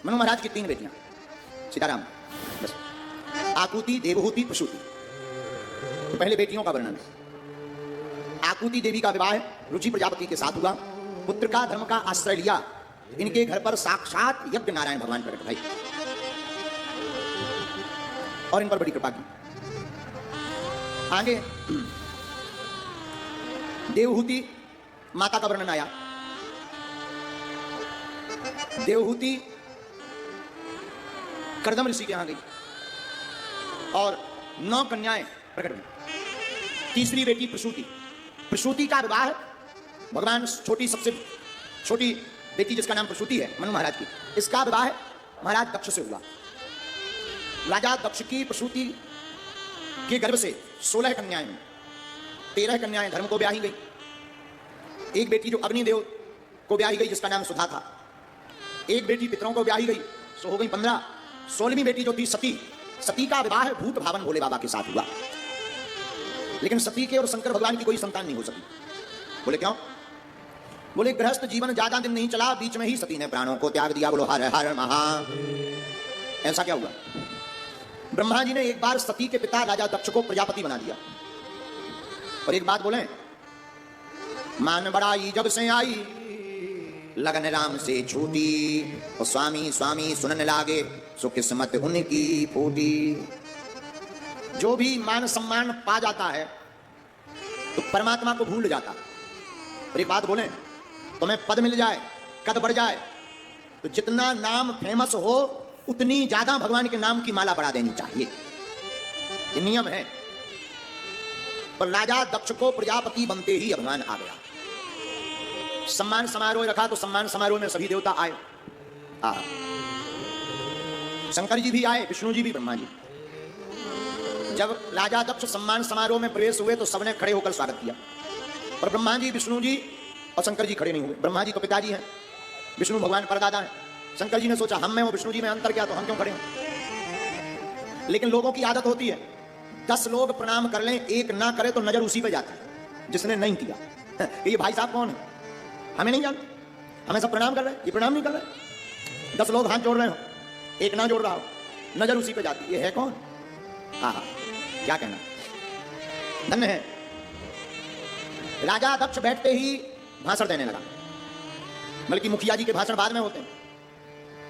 मनु महाराज की 3 बेटियां, सीताराम, बस आकुति, देवहूति, प्रसूति। तो पहले बेटियों का वर्णन। आकुति देवी का विवाह रुचि प्रजापति के साथ हुआ। पुत्र का धर्म का आश्रय लिया। इनके घर पर साक्षात यज्ञ नारायण भगवान प्रकट भई और इन पर बड़ी कृपा की। आगे देवहूति माता का वर्णन आया। देवहूति करदम ऋषि के यहां गई और 9 कन्याएं प्रकट हुई। तीसरी बेटी प्रसूति। प्रसूति का विवाह भगवान सबसे छोटी बेटी जिसका नाम प्रसूति है मनु महाराज की, इसका विवाह महाराज दक्ष से हुआ। राजा दक्ष की प्रसूति के गर्भ से 16 कन्याएं, 13 कन्याएं धर्म को ब्याही गई। एक बेटी जो अग्निदेव को ब्याही गई जिसका नाम सुधा था। एक बेटी पितरों को ब्याही गई, सो हो गई 15। 16वीं बेटी जो थी सती, सती का विवाह भूत भावन भोले बाबा के साथ हुआ। लेकिन सती के और शंकर भगवान की कोई संतान नहीं हो सकी। बोले क्यों? बोले गृहस्थ जीवन ज्यादा दिन नहीं चला, बीच में ही सती ने प्राणों को त्याग दिया। बोलो हर हर महा। ऐसा क्या हुआ? ब्रह्मा जी ने एक बार सती के पिता राजा दक्ष को प्रजापति बना दिया और एक बात बोले, मान बड़ाई जब से आई, लगन राम से छूटी, और स्वामी स्वामी सुनने लागे, सो किस्मत उनकी फूटी। जो भी मान सम्मान पा जाता है तो परमात्मा को भूल जाता। और एक बात बोले, तुम्हें पद मिल जाए, कद बढ़ जाए, तो जितना नाम फेमस हो उतनी ज्यादा भगवान के नाम की माला बढ़ा देनी चाहिए। ये नियम है। पर राजा दक्ष को प्रजापति बनते ही भगवान आ गया। सम्मान समारोह रखा तो सम्मान समारोह में सभी देवता आए। शंकर जी भी आए, विष्णु जी भी, ब्रह्मा जी। जब राजा दक्ष सम्मान समारोह में प्रवेश हुए तो सबने खड़े होकर स्वागत किया, पर ब्रह्मा जी, विष्णु जी और शंकर जी खड़े नहीं हुए। ब्रह्मा जी तो पिताजी हैं, विष्णु भगवान परदादा हैं। शंकर जी ने सोचा हम में और विष्णु जी में अंतर क्या, तो हम क्यों खड़े हैं? लेकिन लोगों की आदत होती है 10 लोग प्रणाम कर लें, एक ना करे तो नजर उसी पे जाती है जिसने नहीं किया। ये भाई साहब कौन है, हमें नहीं जानते, हमें सब प्रणाम कर रहे हैं, ये प्रणाम नहीं कर रहे। 10 लोग हाथ जोड़ रहे हो, एक ना जोड़ रहा हो, नजर उसी पे जाती है, ये है कौन? हाँ, क्या कहना, धन्य है। राजा दक्ष बैठते ही भाषण देने लगा। बल्कि मुखिया जी के भाषण बाद में होते हैं,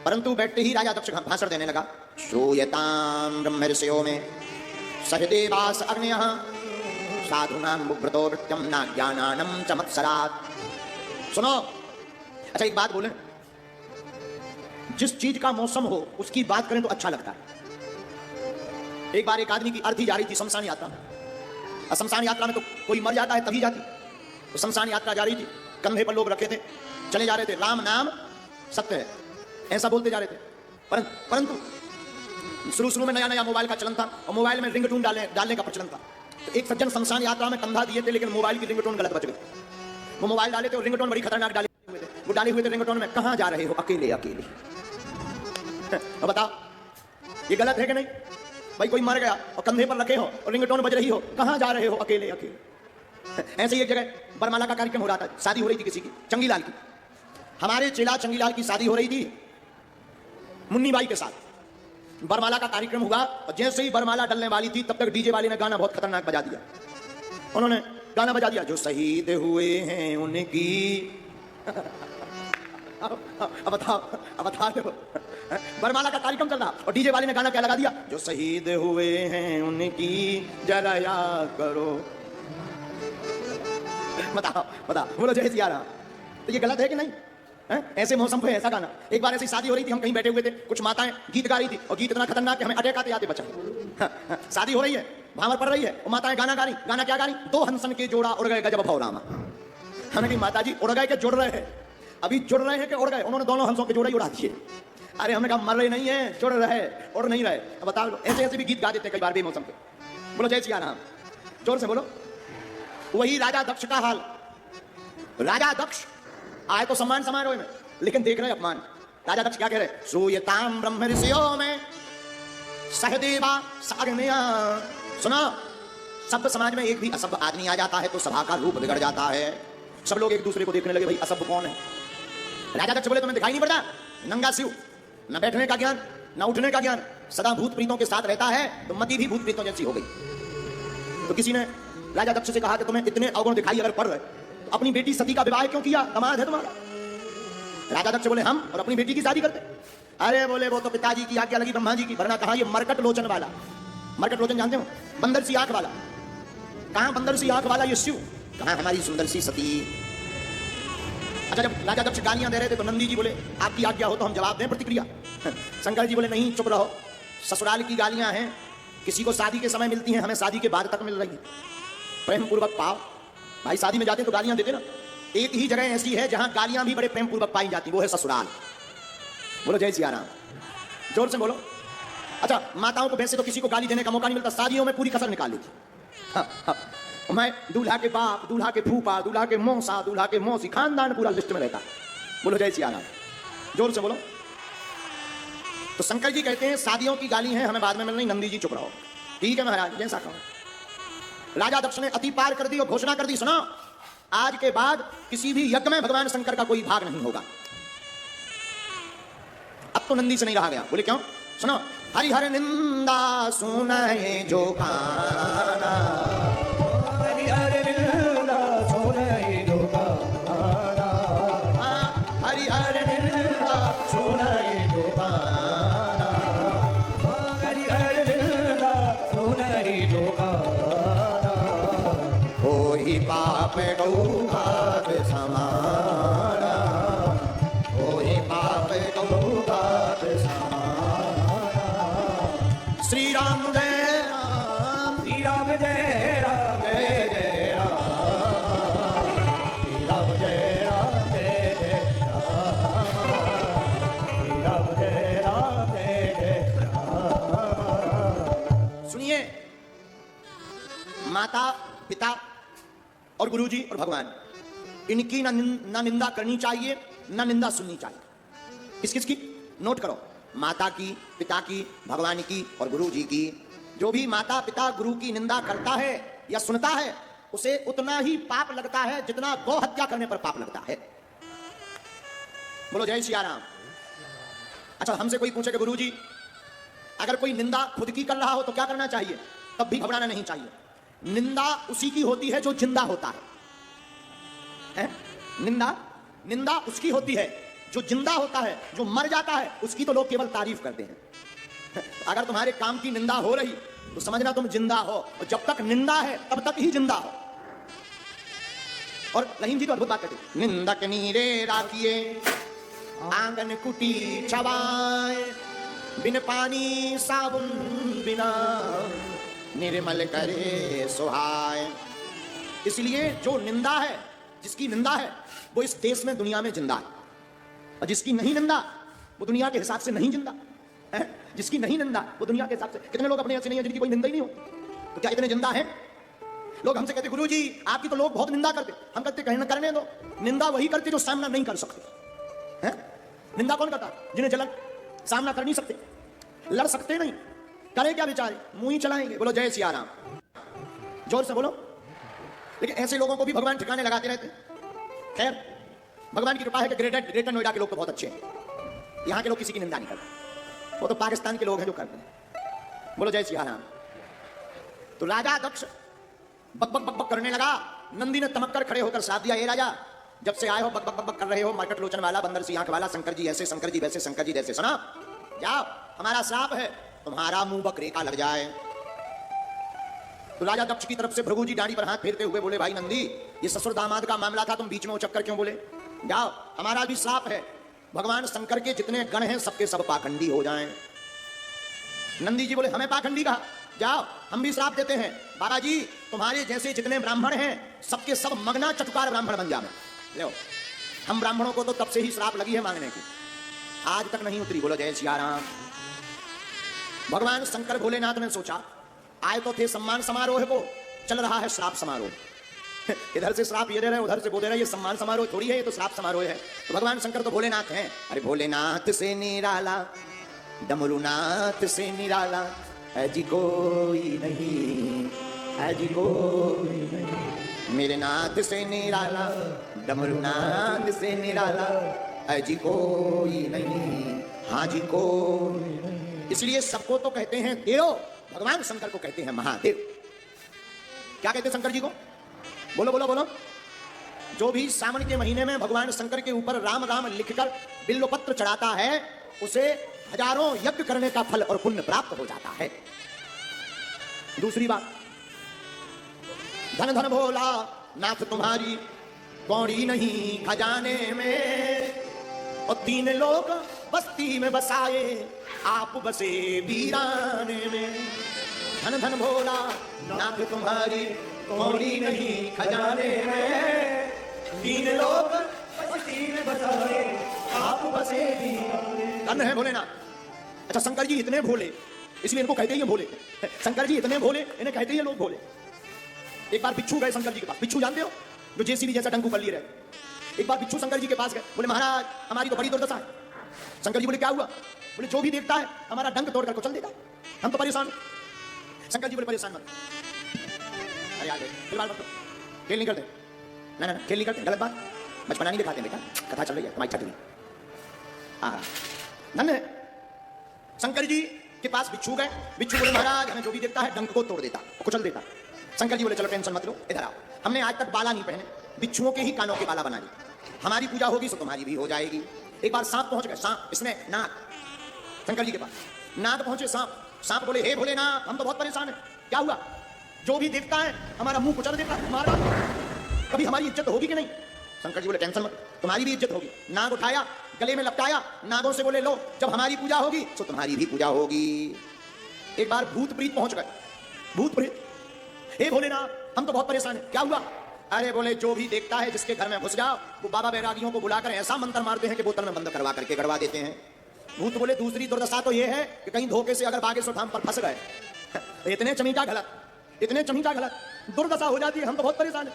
परंतु बैठते ही राजा दक्ष भाषण देने लगा। श्रूयतां ब्रह्म ऋषयो में सहदेवास अग्नयः, साधूनां बुभ्रतो नृत्यं न ज्ञानानं च मत्सरात्। सुनो, अच्छा एक बात बोले, जिस चीज का मौसम हो उसकी बात करें तो अच्छा लगता है। एक बार एक आदमी की अर्थी जा रही थी शमशान यात्रा में। शमशान यात्रा में तो कोई मर जाता है तभी जाती। तो शमशान यात्रा जा रही थी, कंधे पर लोग रखे थे, चले जा रहे थे, राम नाम सत्य है, ऐसा बोलते जा रहे थे। परंतु शुरू में नया नया मोबाइल का चलन था और मोबाइल में रिंगटोन डालने का प्रचलन था। तो एक सज्जन शमशान यात्रा में कंधा दिए थे, लेकिन मोबाइल की रिंगटोन गलत बच गई। वो मोबाइल डाले थे और रिंगटोन बड़ी खतरनाक डाले हुए थे। वो डाले हुए थे रिंगटोन में, कहां जा रहे हो अकेले अकेले। अब बताओ ये गलत है कि नहीं? भाई कोई मर गया और कंधे पर रखे हो और रिंगटोन बज रही हो, कहां जा रहे हो अकेले अकेले। ऐसे ही एक जगह बरमाला का कार्यक्रम हो रहा था, शादी हो रही थी किसी की, चंगीलाल की। हमारे चेला चंगीलाल की शादी हो रही थी मुन्नी बाई के साथ। बरमाला का कार्यक्रम हुआ और जैसे ही बरमाला डलने वाली थी तब तक डीजे वाले ने गाना बहुत खतरनाक बजा दिया। उन्होंने गाना बजा दिया, जो शहीद हुए हैं उनकी। अब बताओ, बरमाला का कार्यक्रम चल रहा और डीजे वाले ने गाना क्या लगा दिया, जो शहीद हुए हैं उनकी जरा याद करो। बताओ, बोलो जय सिया राम। तो ये गलत है कि नहीं? ऐसे मौसम पे ऐसा गाना। एक बार ऐसी शादी हो रही थी, हम कहीं बैठे हुए थे, कुछ माताएं गीत गा रही थी और गीत इतना खतरनाक कि हमें अटैक आते बचा। शादी हो रही है, भावर पड़ रही है और माताएं गाना गा रही। गाना क्या गा रही? 2 हंसन के जोड़ा उड़ गए गजब भौ रामा। हमने कहा माता जी उड़ गए के जुड़ रहे हैं? अभी जुड़ रहे हैं कि उड़ गए? उन्होंने दोनों हंसों के जोड़े ही उड़ा दिए। अरे हमने कहा मर रहे नहीं है, जुड़ रहे, उड़ नहीं रहे। अब बताओ, ऐसे भी गीत गा देते कई बार बेमौसम पे। बोलो जय सिया राम, जोर से बोलो। वही राजा दक्ष का हाल। राजा दक्ष आए तो सम्मान समारोह में, लेकिन देख रहे अपमान। राजा दक्ष क्या कह रहे? सूयताम ब्रह्म ऋषियों में सहदेवा साग्निया। सुनो, सभ्य समाज में एक भी असभ्य आदमी आ जाता है तो सभा का रूप बिगड़ जाता है। सब लोग एक दूसरे को देखने लगे, भाई असभ्य कौन है? राजा दक्ष बोले तुम्हें दिखाई नहीं पड़ता? नंगा शिव न बैठने का ज्ञान, न उठने का ज्ञान, सदा भूत प्रीतों के साथ रहता है, तो मति भी भूत प्रीतों जैसी हो गई। तो किसी ने राजा दक्ष से कहा कि तुम्हें इतने अवगुण दिखाई अगर पड़ रहे तो अपनी बेटी सती का विवाह क्यों किया, दामाद है तुम्हारा। राजा दक्ष बोले हम और अपनी बेटी की शादी करते। अरे बोले वो तो पिताजी की आज्ञा लगी ब्रह्मा जी की, वरना कहा ये मरकट लोचन वाला, मरकट लोचन जानते हो, बंदर सी आंख वाला, कहां बंदर सी आंख वाला ये शिव, कहां हमारी सुंदर सी सती। अच्छा, जब राजा दक्ष गालियां दे रहे थे तो नंदी जी बोले आपकी आज्ञा हो तो हम जवाब दें प्रतिक्रिया। शंकर जी बोले नहीं, चुप रहो, ससुराल की गालियां हैं, किसी को शादी के समय मिलती हैं, हमें शादी के बाद तक मिल रही है, प्रेम पूर्वक पाओ। भाई शादी में जाते तो गालियां देते ना, एक ही जगह ऐसी है जहां गालियां भी बड़े प्रेम पूर्वक पाई जाती, वो है ससुराल। बोलो जय सिया राम, जोर से बोलो। अच्छा, माताओं को वैसे तो किसी को गाली देने का मौका नहीं मिलता, शादियों में पूरी कसर निकाल ली थी। मैं दूल्हा के बाप, दूल्हा के फूफा, दूल्हा के मौसा, दूल्हा के मौसी, खानदान पूरा लिस्ट में रहता। बोलो जय सिया राम, जोर से बोलो। तो शंकर जी कहते हैं शादियों की गाली है, हमें बाद में मिलनी, नंदी जी चुप रहो। ठीक है महाराज, जैसा कहो। राजा दक्ष ने अति पार कर दी और घोषणा कर दी, सुनो आज के बाद किसी भी यज्ञ में भगवान शंकर का कोई भाग नहीं होगा। अब तो नंदी से नहीं रहा गया, बोले क्यों, सुनो, हरिहर निंदा सुनाए जो काना, हरिहर निंदा सुनाए जो काना, हरिहर निंदा सुनाए जो काना, हरिहर निंदा सुनाए जो काना, कोई पाप गौघात समाना, कोई पाप गौघात समाना। श्री राम जय राम, श्री राम जय राम, जय जय राम, श्री राम जय राम, जय जय राम, श्री राम जय राम, जय जय राम। सुनिए, माता पिता और गुरुजी और भगवान, इनकी ना निंदा करनी चाहिए, ना निंदा सुननी चाहिए। किस किस की, नोट करो, माता की, पिता की, भगवान की और गुरु जी की। जो भी माता पिता गुरु की निंदा करता है या सुनता है, उसे उतना ही पाप लगता है जितना गौ हत्या करने पर पाप लगता है। बोलो जय सिया राम। अच्छा, हमसे कोई पूछे कि गुरु जी अगर कोई निंदा खुद की कर रहा हो तो क्या करना चाहिए, तब भी घबराना नहीं चाहिए। निंदा उसी की होती है जो जिंदा होता है? निंदा उसकी होती है जो जिंदा होता है, जो मर जाता है उसकी तो लोग केवल तारीफ करते हैं। अगर तुम्हारे काम की निंदा हो रही तो समझना तुम जिंदा हो, और जब तक निंदा है तब तक ही जिंदा हो। और रहीम जी तो अद्भुत बात कहते हैं, निंदक नीरे राखिए आंगन कुटी छवाए, बिन पानी साबुन बिना निर्मल करे सुहाए। इसलिए जो निंदा है, जिसकी निंदा है, वो इस देश में दुनिया में जिंदा है, और जिसकी नहीं निंदा वो दुनिया के हिसाब से नहीं जिंदा है। जिसकी नहीं निंदा वो दुनिया के हिसाब से, कितने लोग अपने ऐसे नहीं है जिनकी कोई निंदा ही नहीं हो, तो क्या इतने जिंदा हैं? लोग हमसे कहते गुरु जी आपकी तो लोग बहुत निंदा करते, हम कहते कहना करने दो। निंदा वही करते जो सामना नहीं कर सकते हैं। निंदा कौन करता? जिन्हें जलन, सामना कर नहीं सकते, लड़ सकते नहीं, करे क्या बेचारे, मुंह ही चलाएंगे। बोलो जय सिया राम, जोर से बोलो। लेकिन ऐसे लोगों को भी भगवान ठिकाने लगाते रहते। खैर, भगवान की कृपा है कि ग्रेटर नोएडा के लोग तो बहुत अच्छे हैं, यहाँ के लोग किसी की निंदा नहीं करते, वो तो पाकिस्तान के लोग हैं जो करते हैं। बोलो जय सिया राम। तो राजा दक्ष बक बक बक बक करने लगा। नंदी ने तमक कर खड़े होकर साथ दिया, ए राजा जब से आए हो बक बक बक बक कर रहे हो, मरकट लोचन वाला, बंदर सी आंख वाला, शंकर जी ऐसे, शंकर जी वैसे, शंकर जी जैसे, सुना जाओ, हमारा श्राप है तुम्हारा मुंह बकरे का लग जाए। तो राजा दक्ष की तरफ से भृगु जी डांडी पर हाथ फेरते हुए बोले, भाई नंदी ये ससुर दामाद का मामला था, तुम बीच में उचक कर क्यों बोले? जाओ, हमारा भी श्राप है, भगवान शंकर के जितने गण हैं सबके सब पाखंडी हो जाएं। नंदी जी बोले, हमें पाखंडी कहा? जाओ, हम भी श्राप देते हैं, बाबा जी तुम्हारे जैसे जितने ब्राह्मण हैं सबके सब मगना चटुकार ब्राह्मण बन जाए। लो, हम ब्राह्मणों को तो तब से ही श्राप लगी है मांगने की, आज तक नहीं उतरी। बोलो जय सिया राम। भगवान शंकर भोलेनाथ ने सोचा, आए तो थे सम्मान समारोह को, चल रहा है श्राप समारोह। इधर से श्राप ये दे रहे, उधर से वो दे रहे, ये सम्मान समारोह थोड़ी है, ये तो श्राप समारोह है। तो भगवान शंकर तो भोलेनाथ हैं। अरे भोलेनाथ से निराला, डमरूनाथ से निराला, है जी कोई नहीं, है जी कोई नहीं। मेरे नाथ से निराला, डमरूनाथ से निराला, है जी कोई नहीं। हाजी को। इसलिए सबको तो कहते हैं देव, भगवान शंकर को कहते हैं महादेव। क्या कहते हैं शंकर जी को? बोलो बोलो बोलो। जो भी सावन के महीने में भगवान शंकर के ऊपर राम राम लिखकर बिल्वपत्र चढ़ाता है, उसे हजारों यज्ञ करने का फल और पुण्य प्राप्त हो जाता है। दूसरी बात, धन धन भोला नाथ तुम्हारी कौड़ी नहीं खजाने में, और 3 लोग बस्ती में बसाए आप बसे वीराने में। धन धन भोला नाथ तुम्हारी कौड़ी नहीं खजाने में, 3 लोग बस्ती में बसाए आप बसे वीराने। धन है भोलेनाथ। अच्छा, शंकर जी इतने भोले, इसलिए इनको कहते ही भोले। शंकर जी इतने भोले, इन्हें कहते ही लोग भोले। एक बार बिच्छू गए शंकर जी के पास। बिच्छू जानते हो, जो जेसीबी जैसा डंकू कर लिए रहे। एक बार बिच्छू शंकर जी के पास गए, बोले महाराज हमारी तो बड़ी दुर्दशा है। शंकर जी बोले क्या हुआ? बोले जो भी देखता है हमारा डंक तोड़ कर कुचल देता है, हम तो परेशान। शंकर जी बोले परेशान मत, अरे यार फिलहाल मत, खेल नहीं करते। ना ना खेल नहीं करते, गलत बात, बचपना नहीं दिखाते बेटा, कथा चल रही है तुम्हारी छत में। हाँ धन्य। शंकर जी के पास बिच्छू गए। बिच्छू बोले महाराज हमें जो भी देखता है डंक को तोड़ देता, कुचल देता। शंकर जी बोले चलो टेंशन मत लो, इधर आओ। हमने आज तक बाला नहीं पहने, बिच्छुओं के ही कानों के बाला बना ली। हमारी पूजा होगी तो तुम्हारी भी हो जाएगी। एक बार सांप पहुंच गए, सांप इसमें नाग शंकर जी के पास। नाग पहुंचे, सांप बोले हे भोलेनाथ हम तो बहुत परेशान है। क्या हुआ? जो भी देखता है हमारा मुंह कुचल देता है, मार कभी हमारी इज्जत होगी कि नहीं? शंकर जी बोले टेंशन मत, तुम्हारी भी इज्जत होगी। नाग उठाया, गले में लपटाया, नागों से बोले लो जब हमारी पूजा होगी तो तुम्हारी भी पूजा होगी। एक बार भूत प्रीत पहुंच गए। भूत प्रीत, हे भोलेनाथ हम तो बहुत परेशान है। क्या हुआ? अरे बोले जो भी देखता है जिसके घर में घुस जाओ, वो बाबा बैरागियों को बुलाकर ऐसा मंत्र मारते हैं कि बोतल में बंद करवा करके गड़वा देते हैं। भूत बोले दूसरी दुर्दशा तो ये है कि कहीं धोखे से अगर बागेश्वर धाम पर फंस गए, इतने चमीटा गलत, इतने चमीटा गलत, दुर्दशा हो जाती है, हम तो बहुत परेशान है।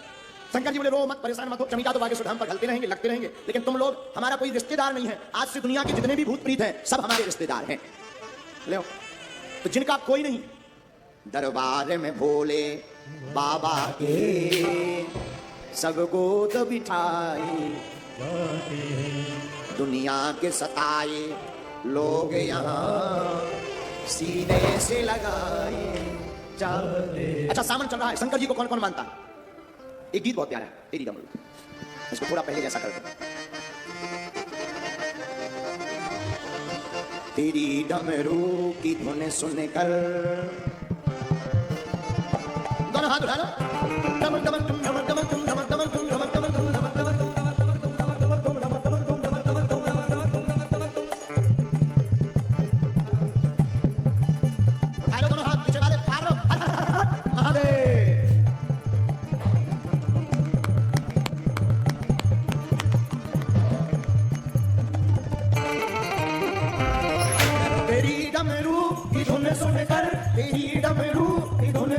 शंकर जी बोले रो मत, परेशान मत हो, चमीटा तो बागेश्वर धाम पर घलते रहेंगे, लगते रहेंगे, लेकिन तुम लोग हमारा कोई रिश्तेदार नहीं है। आज से दुनिया के जितने भी भूत प्रीत हैं सब हमारे रिश्तेदार हैं। ले तो जिनका कोई नहीं, दरबार में भोले बाबा के सब गोद बिठाए, दुनिया के सताए लोग यहाँ सीने से लगाए। अच्छा सावन चल रहा है, शंकर जी को कौन कौन मानता है? एक गीत बहुत प्यारा है, तेरी डमरू, इसको थोड़ा पहले जैसा करते हैं। तेरी डमरू की धुन सुनकर, दोनों हाथ उठा लो, डमर डमर डमर डमर डमर डमर डमर डमर डमर डमर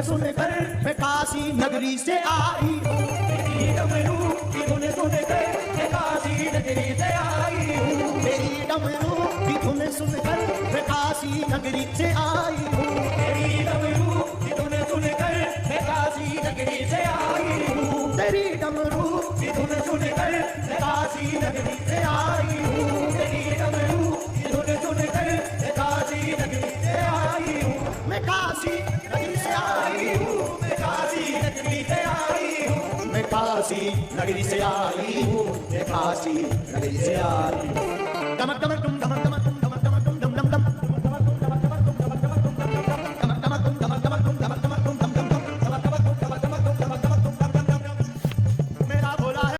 सुनकर मैं काशी नगरी से आई हूँ। तेरी डमरू की धुन सुनकर मैं काशी नगरी से आई हूँ। तेरी डमरू की धुन सुनकर मैं काशी नगरी से आई हूँ। तेरी डमरू की धुन सुनकर मैं काशी नगरी से आई हूँ। तेरी डमरू की धुन सुनकर मैं काशी नगरी से आई हूँ। तेरी डमरू की धुन सुनकर मैं काशी नगरी से आई हूँ। मैं काशी नगरी से आई हूँ। मैं काशी नगरी से आई हूँ। मैं काशी नगरी से आई हूँ। मैं काशी नगरी से आई हूँ।